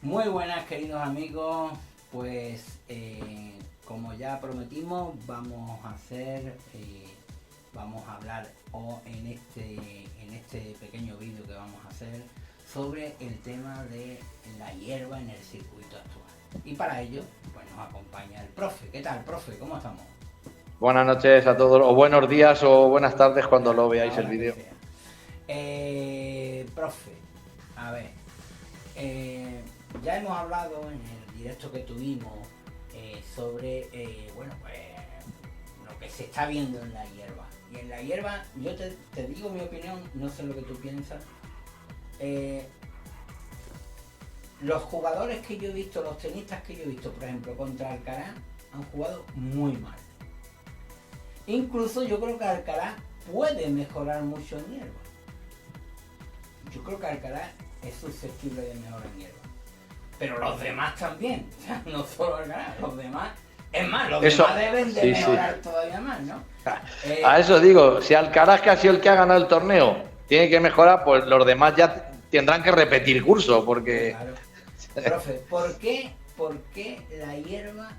Muy buenas, queridos amigos. Pues como ya prometimos, vamos a hablar en este pequeño vídeo que vamos a hacer sobre el tema de la hierba en el circuito actual. Y para ello, pues nos acompaña el profe. ¿Qué tal, profe? ¿Cómo estamos? Buenas noches a todos, o buenos días o buenas tardes cuando lo veáis el vídeo. Profe, a ver, ya hemos hablado en el directo que tuvimos sobre lo que se está viendo en la hierba. Y en la hierba, yo te digo mi opinión, no sé lo que tú piensas. Los jugadores que yo he visto, los tenistas que yo he visto, por ejemplo, contra Alcaraz, han jugado muy mal. Incluso yo creo que Alcaraz puede mejorar mucho en hierba. Yo creo que Alcaraz es susceptible de mejorar en hierba. Pero los demás también. O sea, no solo Alcaraz, los demás. Es más, los demás deben de mejorar todavía más, ¿no? A eso digo, si Alcaraz, que ha sido el que ha ganado el torneo, tiene que mejorar, pues los demás ya tendrán que repetir curso, porque... Claro. Profe, ¿por qué la hierba...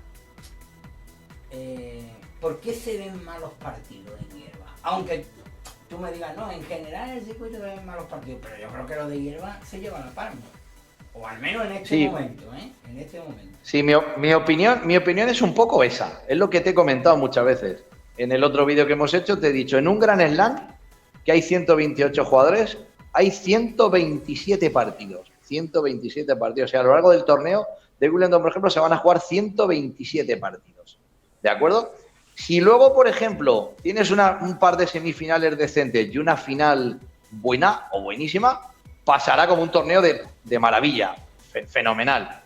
¿por qué se ven malos partidos en hierba? Aunque tú me digas, no, en general en el circuito se ven malos partidos, pero yo creo que lo de hierba se lleva la palma. O al menos en este momento, ¿eh? En este momento. Sí, mi opinión es un poco esa. Es lo que te he comentado muchas veces. En el otro vídeo que hemos hecho te he dicho, en un Grand Slam, que hay 128 jugadores, hay 127 partidos. 127 partidos. O sea, a lo largo del torneo de Wimbledon, por ejemplo, se van a jugar 127 partidos. ¿De acuerdo? Si luego, por ejemplo, tienes un par de semifinales decentes y una final buena o buenísima, pasará como un torneo de maravilla, fenomenal.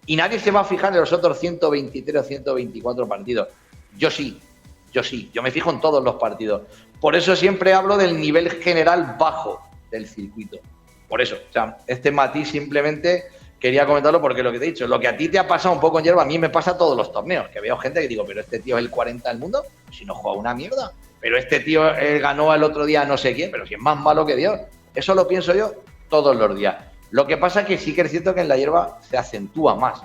Y nadie se va a fijar en los otros 123 o 124 partidos. Yo sí, yo me fijo en todos los partidos. Por eso siempre hablo del nivel general bajo del circuito. Por eso, o sea, este matiz simplemente quería comentarlo porque lo que te he dicho, lo que a ti te ha pasado un poco en hierba, a mí me pasa todos los torneos, que veo gente que digo, pero este tío es el 40 del mundo, si no juega una mierda. Pero este tío ganó el otro día no sé quién, pero si es más malo que Dios. Eso lo pienso yo todos los días. Lo que pasa es que sí que es cierto que en la hierba se acentúa más.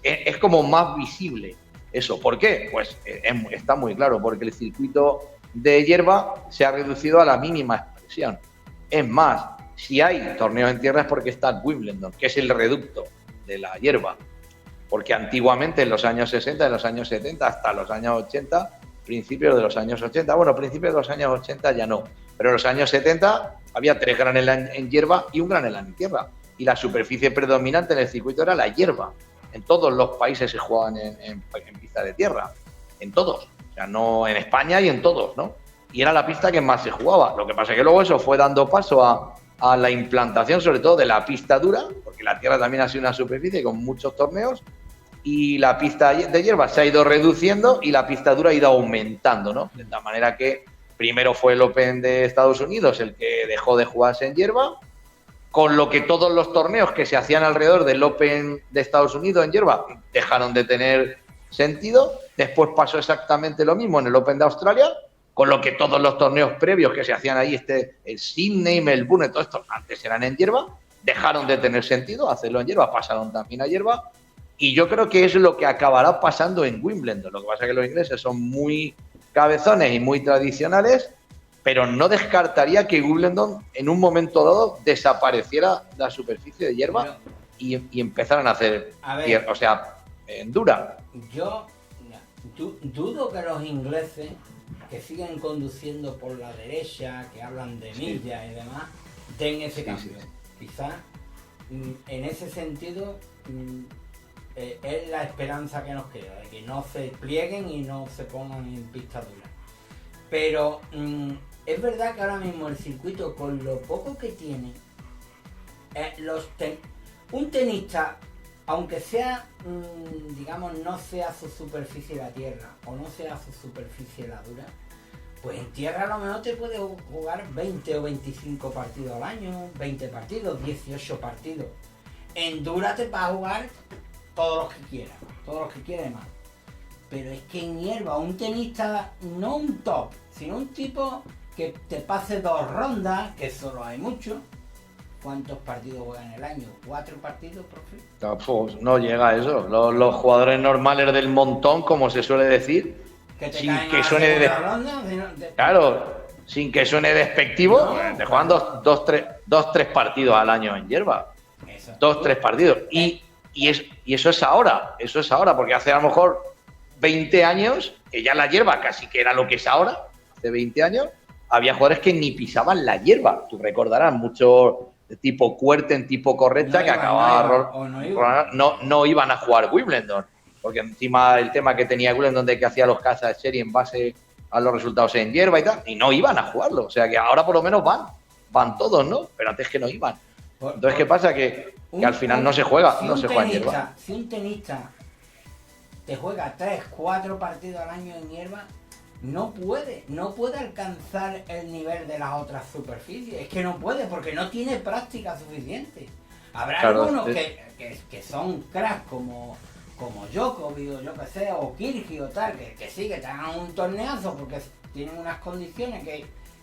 Es como más visible eso. ¿Por qué? Pues está muy claro, porque el circuito de hierba se ha reducido a la mínima expresión. Es más, si hay torneos en tierra es porque está el Wimbledon, que es el reducto de la hierba. Porque antiguamente, en los años 60, en los años 70, hasta los años 80, principios de los años 80, bueno, principios de los años 80 ya no, pero en los años 70 había 3 Grand Slam en hierba y un Grand Slam en tierra. Y la superficie predominante en el circuito era la hierba. En todos los países se jugaban en pista de tierra. En todos. O sea, no en España y en todos, ¿no? Y era la pista que más se jugaba. Lo que pasa es que luego eso fue dando paso a la implantación, sobre todo de la pista dura, porque la tierra también ha sido una superficie con muchos torneos, y la pista de hierba se ha ido reduciendo y la pista dura ha ido aumentando, ¿no? De tal manera que primero fue el Open de Estados Unidos el que dejó de jugarse en hierba, con lo que todos los torneos que se hacían alrededor del Open de Estados Unidos en hierba dejaron de tener sentido. Después pasó exactamente lo mismo en el Open de Australia, con lo que todos los torneos previos que se hacían ahí, el Sydney, Melbourne, todo esto, antes eran en hierba, dejaron de tener sentido hacerlo en hierba, pasaron también a hierba, y yo creo que es lo que acabará pasando en Wimbledon. Lo que pasa es que los ingleses son muy cabezones y muy tradicionales, pero no descartaría que Wimbledon en un momento dado desapareciera la superficie de hierba y empezaran a hacer tierra, o sea, en dura. Yo dudo que los ingleses, que siguen conduciendo por la derecha, que hablan de millas y demás, den ese cambio. Quizás en ese sentido es la esperanza que nos queda, de que no se plieguen y no se pongan en pista dura. Pero es verdad que ahora mismo el circuito, con lo poco que tiene, un tenista, aunque sea, digamos, no sea su superficie la tierra o no sea su superficie la dura, pues en tierra a lo mejor te puede jugar 20 o 25 partidos al año, 20 partidos, 18 partidos. En dura te vas a jugar todos los que quieras más. Pero es que en hierba un tenista, no un top, sino un tipo que te pase 2 rondas, que solo hay mucho, ¿Cuántos partidos juegan en el año? ¿4 partidos, profe? No, pues, no llega a eso. Los jugadores normales del montón, como se suele decir, sin que suene claro, sin que suene despectivo, te juegan dos, tres partidos al año en hierba. Eso. 2-3 partidos. Y eso es ahora, porque hace a lo mejor 20 años, que ya la hierba casi que era lo que es ahora, hace 20 años, había jugadores que ni pisaban la hierba. Tú recordarás mucho de tipo Kuerten, tipo Correcta, que no iban a jugar Wimbledon, porque encima el tema que tenía Wimbledon de que hacía los casas de serie en base a los resultados en hierba y tal, y no iban a jugarlo. O sea que ahora por lo menos van todos, ¿no? Pero antes que no iban. Entonces, ¿qué pasa? Que al final no se juega, no se juega en hierba. Si un tenista te juega 3-4 partidos al año en hierba, no puede alcanzar el nivel de las otras superficies. Es que no puede, porque no tiene práctica suficiente. Habrá algunos que son cracks como Djokovic o yo que sé, o Kyrgios o tal, que sí, que te hagan un torneazo porque tienen unas condiciones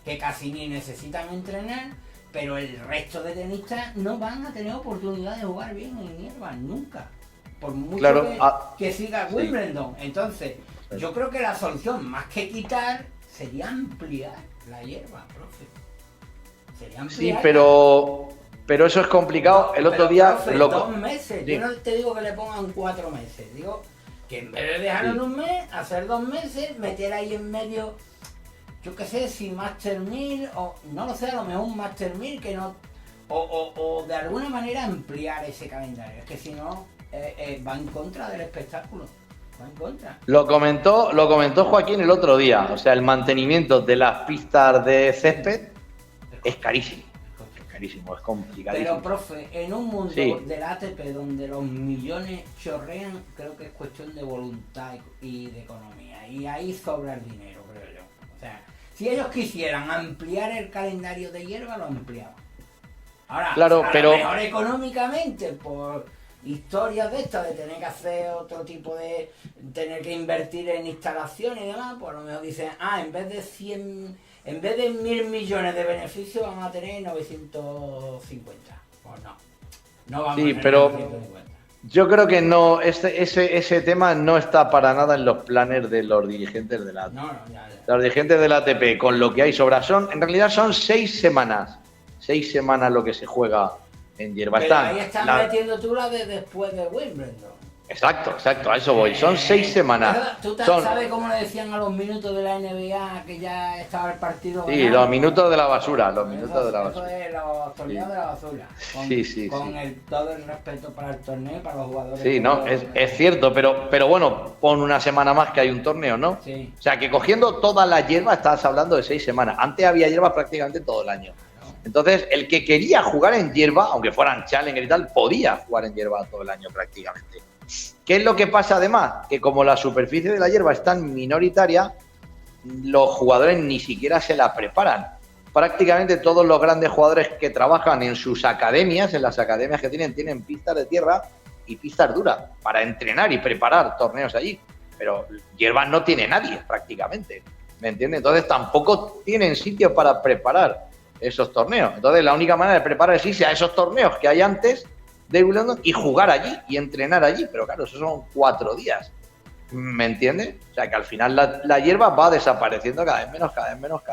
que casi ni necesitan entrenar, pero el resto de tenistas no van a tener oportunidad de jugar bien en hierba, nunca. Por mucho que siga Wimbledon. Sí. Entonces, yo creo que la solución, más que quitar, sería ampliar la hierba, profe. Sería ampliar. Sí, pero eso es complicado. El otro día... Profe, 2 meses. Sí. Yo no te digo que le pongan 4 meses. Digo que en vez de dejarlo en un mes, hacer 2 meses, meter ahí en medio, yo qué sé, si Master 1000, o no lo sé, a lo mejor un Master 1000 que no... O de alguna manera ampliar ese calendario. Es que si no, va en contra del espectáculo. En contra. Lo comentó Joaquín el otro día. O sea, el mantenimiento de las pistas de césped es carísimo. Es carísimo, es complicadísimo. Pero, profe, en un mundo del ATP donde los millones chorrean, creo que es cuestión de voluntad y de economía. Y ahí sobra el dinero, creo yo. O sea, si ellos quisieran ampliar el calendario de hierba, lo ampliaban. Ahora, claro, pero mejor económicamente, por historias de estas, de tener que hacer otro tipo de... tener que invertir en instalaciones y demás, pues a lo mejor dicen, en vez de 1.000 millones de beneficios vamos a tener 950. Pues no vamos a tener pero 950. Yo creo que no, ese tema no está para nada en los planes de los dirigentes de la ATP. Ya. Los dirigentes de la ATP, con lo que hay sobra, en realidad son 6 semanas. 6 semanas lo que se juega en hierba. Pero ahí están metiendo tú la de después de Wimbledon. Exacto, a eso voy. Son 6 semanas. ¿Tú sabes cómo le decían a los minutos de la NBA que ya estaba el partido ganado? Sí, los minutos de la basura, Eso es los torneos de la basura. Con todo el respeto para el torneo y para los jugadores. Sí, no, es cierto, pero bueno, pon una semana más que hay un torneo, ¿no? Sí. O sea, que cogiendo toda la hierba estás hablando de 6 semanas. Antes había hierba prácticamente todo el año. Entonces, el que quería jugar en hierba, aunque fueran Challenger y tal, podía jugar en hierba todo el año prácticamente. ¿Qué es lo que pasa además? Que como la superficie de la hierba es tan minoritaria, los jugadores ni siquiera se la preparan. Prácticamente todos los grandes jugadores que trabajan en sus academias, en las academias que tienen pistas de tierra y pistas duras para entrenar y preparar torneos allí. Pero hierba no tiene nadie prácticamente, ¿me entiendes? Entonces tampoco tienen sitio para preparar esos torneos. Entonces la única manera de preparar es irse a esos torneos que hay antes de Wimbledon y jugar allí y entrenar allí, pero claro, eso son 4 días, ¿me entiendes? O sea que al final la hierba va desapareciendo cada vez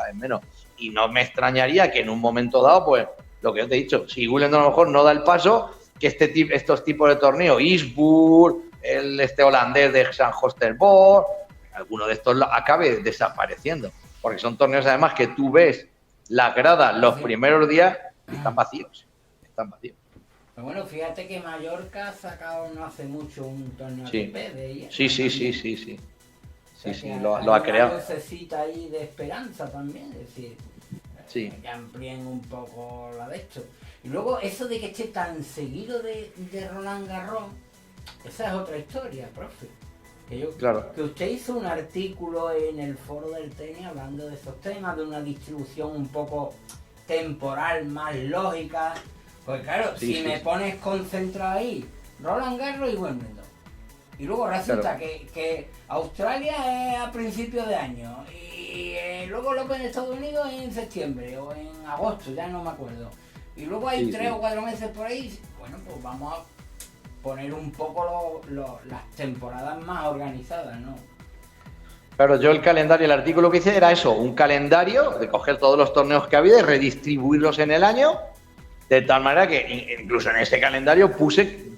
menos, y no me extrañaría que en un momento dado, pues lo que yo te he dicho, si Wimbledon a lo mejor no da el paso, que estos tipos de torneos, Eastbourne, este holandés de San Hosterborg, alguno de estos acabe desapareciendo, porque son torneos además que tú ves las gradas los primeros días y están vacíos. Pero bueno, fíjate que Mallorca ha sacado no hace mucho un torneo ATP de ella. Sí. O sea, lo ha creado. Una necesita ahí de esperanza también, es decir, que amplíen un poco la de esto. Y luego eso de que esté tan seguido de Roland Garros, esa es otra historia, profe. Que usted hizo un artículo en el foro del tenis hablando de esos temas, de una distribución un poco temporal, más lógica. Pues claro, me pones concentrado ahí, Roland Garros y Wimbledon. Y luego resulta que Australia es a principios de año. Y luego el Open de Estados Unidos es en septiembre o en agosto, ya no me acuerdo. Y luego hay Sí, 3 sí. o 4 meses por ahí, bueno, pues vamos a poner un poco las temporadas más organizadas, ¿no? Claro, yo el calendario, el artículo que hice era eso, un calendario de coger todos los torneos que había y redistribuirlos en el año, de tal manera que incluso en ese calendario puse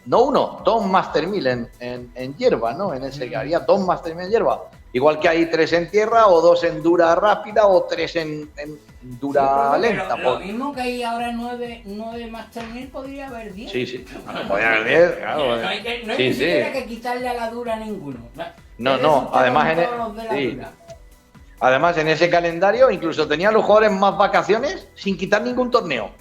no uno, 2 Master 1000 en hierba, ¿no? En ese que había 2 Master 1000 en hierba. Igual que hay 3 en tierra, o 2 en dura rápida, o 3 en dura Sí, lenta. Lo mismo que hay ahora 9 Master 1000, podría haber 10. Sí. Podría haber 10, claro. No hay que, Sí, ni sí. siquiera que quitarle a la dura ninguno. No, además además en ese calendario incluso tenía los jugadores más vacaciones sin quitar ningún torneo,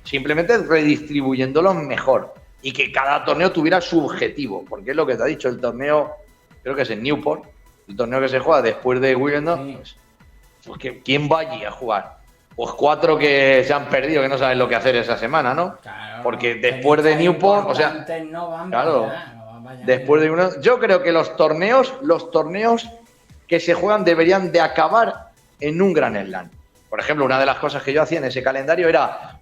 simplemente redistribuyéndolos mejor y que cada torneo tuviera su objetivo, porque es lo que te ha dicho el torneo, creo que es en Newport, el torneo que se juega después de Wimbledon, pues ¿quién va allí a jugar? Pues 4 que se han perdido, que no saben lo que hacer esa semana, ¿no? Claro, porque después de Newport, o sea, no van claro, para allá, después de uno, yo creo que los torneos que se juegan deberían de acabar en un Grand Slam. Por ejemplo, una de las cosas que yo hacía en ese calendario era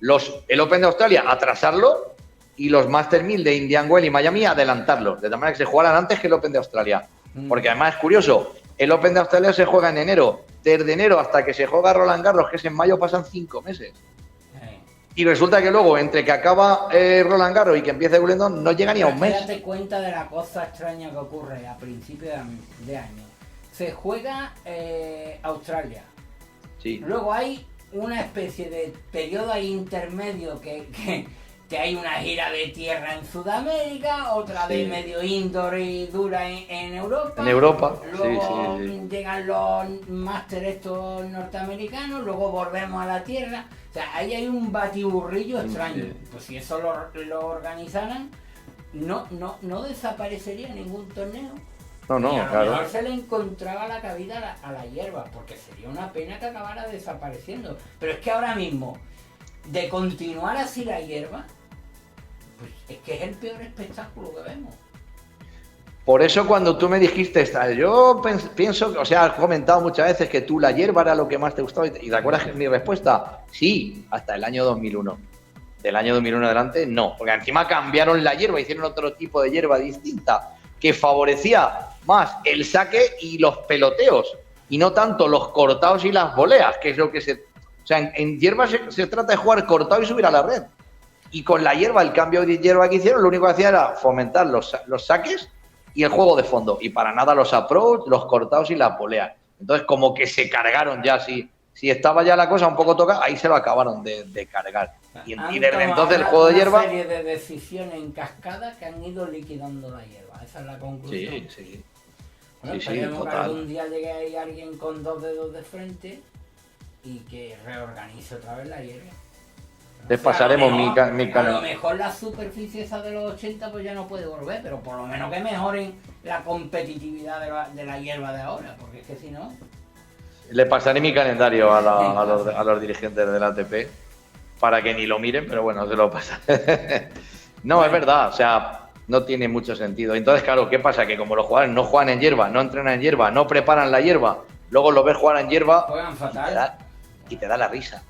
el Open de Australia atrasarlo y los Master 1000 de Indian Wells y Miami adelantarlos, de tal manera que se jugaran antes que el Open de Australia. Porque además es curioso, el Open de Australia se juega en enero, desde enero hasta que se juega Roland Garros, que es en mayo, pasan 5 meses. Y resulta que luego, entre que acaba Roland Garros y que empiece Wimbledon, no llega ni a un mes. Date cuenta de la cosa extraña que ocurre a principios de año. Se juega Australia. Sí. Luego hay una especie de periodo ahí intermedio que hay una gira de tierra en Sudamérica, otra de medio indoor y dura en Europa. En Europa, luego sí. llegan los máster estos norteamericanos, luego volvemos a la tierra. O sea, ahí hay un batiburrillo extraño. Sí. Pues si eso lo organizaran, no desaparecería ningún torneo. No, y a lo claro. mejor se le encontraba la cabida a la hierba, porque sería una pena que acabara desapareciendo. Pero es que ahora mismo, de continuar así la hierba, pues es que es el peor espectáculo que vemos. Por eso cuando tú me dijiste, yo pienso, o sea, has comentado muchas veces que tú la hierba era lo que más te gustaba, y ¿te acuerdas mi respuesta? Sí, hasta el año 2001. Del año 2001 adelante, no, porque encima cambiaron la hierba, hicieron otro tipo de hierba distinta, que favorecía más el saque y los peloteos, y no tanto los cortados y las voleas, que es lo que O sea, en hierba se trata de jugar cortado y subir a la red. Y con la hierba, el cambio de hierba que hicieron, lo único que hacía era fomentar los saques y el juego de fondo. Y para nada los approach, los cortados y las voleas. Entonces, como que se cargaron ya. Si estaba ya la cosa un poco tocada, ahí se lo acabaron de cargar. Y desde entonces el juego de hierba... Una serie de decisiones en cascada que han ido liquidando la hierba. Esa es la conclusión. Sí. Bueno, esperemos que algún día llegue ahí alguien con 2 dedos de frente y que reorganice otra vez la hierba. Les pasaremos mi A lo canal. mejor la superficie esa de los 80 pues ya no puede volver, pero por lo menos que mejoren la competitividad de la hierba de ahora, porque es que si no... Le pasaré mi calendario a los dirigentes de la ATP para que ni lo miren, pero bueno, se lo pasaré. No, es verdad, o sea, no tiene mucho sentido. Entonces, claro, ¿qué pasa? Que como los jugadores no juegan en hierba, no entrenan en hierba, no preparan la hierba, luego los ves jugar en hierba Juegan fatal. y te da la risa,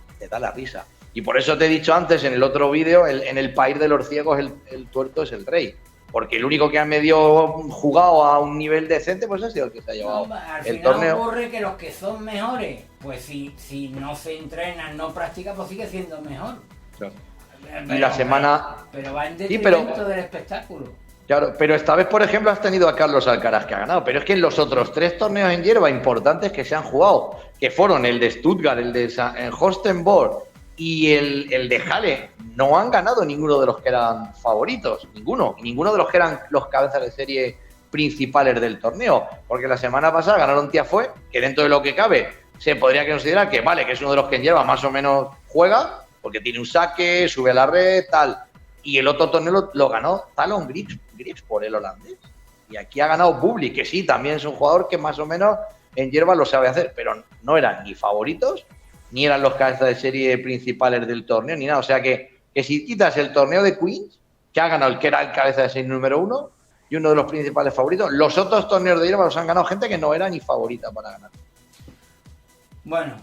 Y por eso te he dicho antes en el otro vídeo, en el país de los ciegos el tuerto es el rey. Porque el único que ha medio jugado a un nivel decente, pues ha sido el que se ha llevado Al el final torneo. ocurre que los que son mejores, pues si no se entrenan, no practican, pues sigue siendo mejor. Claro. Pero, Y la semana... Pero va en Sí, pero- detrimento del espectáculo. Claro, pero esta vez, por ejemplo, has tenido a Carlos Alcaraz que ha ganado, pero es que en los otros 3 torneos en hierba importantes que se han jugado, que fueron el de Stuttgart, el de Holstenborg y el de Halle, no han ganado ninguno de los que eran favoritos, ninguno de los que eran los cabezas de serie principales del torneo, porque la semana pasada ganaron Tiafoe, que dentro de lo que cabe se podría considerar que vale, que es uno de los que en hierba más o menos juega, porque tiene un saque, sube a la red, tal. Y el otro torneo lo ganó Talon Griggs por el holandés. Y aquí ha ganado Bublik, que sí, también es un jugador que más o menos en hierba lo sabe hacer, pero no eran ni favoritos, ni eran los cabezas de serie principales del torneo, ni nada. O sea que si quitas el torneo de Queens, que ha ganado el que era el cabeza de serie número 1 y uno de los principales favoritos, los otros torneos de hierba los han ganado gente que no era ni favorita para ganar. Bueno,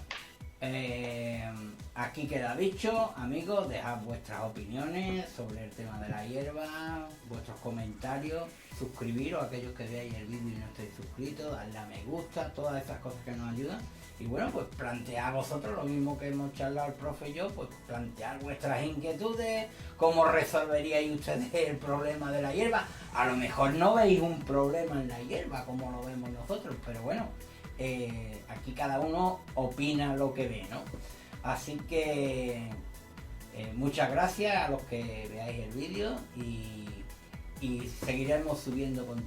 aquí queda dicho, amigos, dejad vuestras opiniones sobre el tema de la hierba, vuestros comentarios, suscribiros a aquellos que veáis el vídeo y no estéis suscritos, darle a me gusta, todas esas cosas que nos ayudan. Y bueno, pues plantead vosotros lo mismo que hemos charlado el profe y yo, pues plantear vuestras inquietudes, cómo resolveríais ustedes el problema de la hierba. A lo mejor no veis un problema en la hierba como lo vemos nosotros, pero bueno, aquí cada uno opina lo que ve, ¿no? Así que muchas gracias a los que veáis el vídeo y seguiremos subiendo contenido.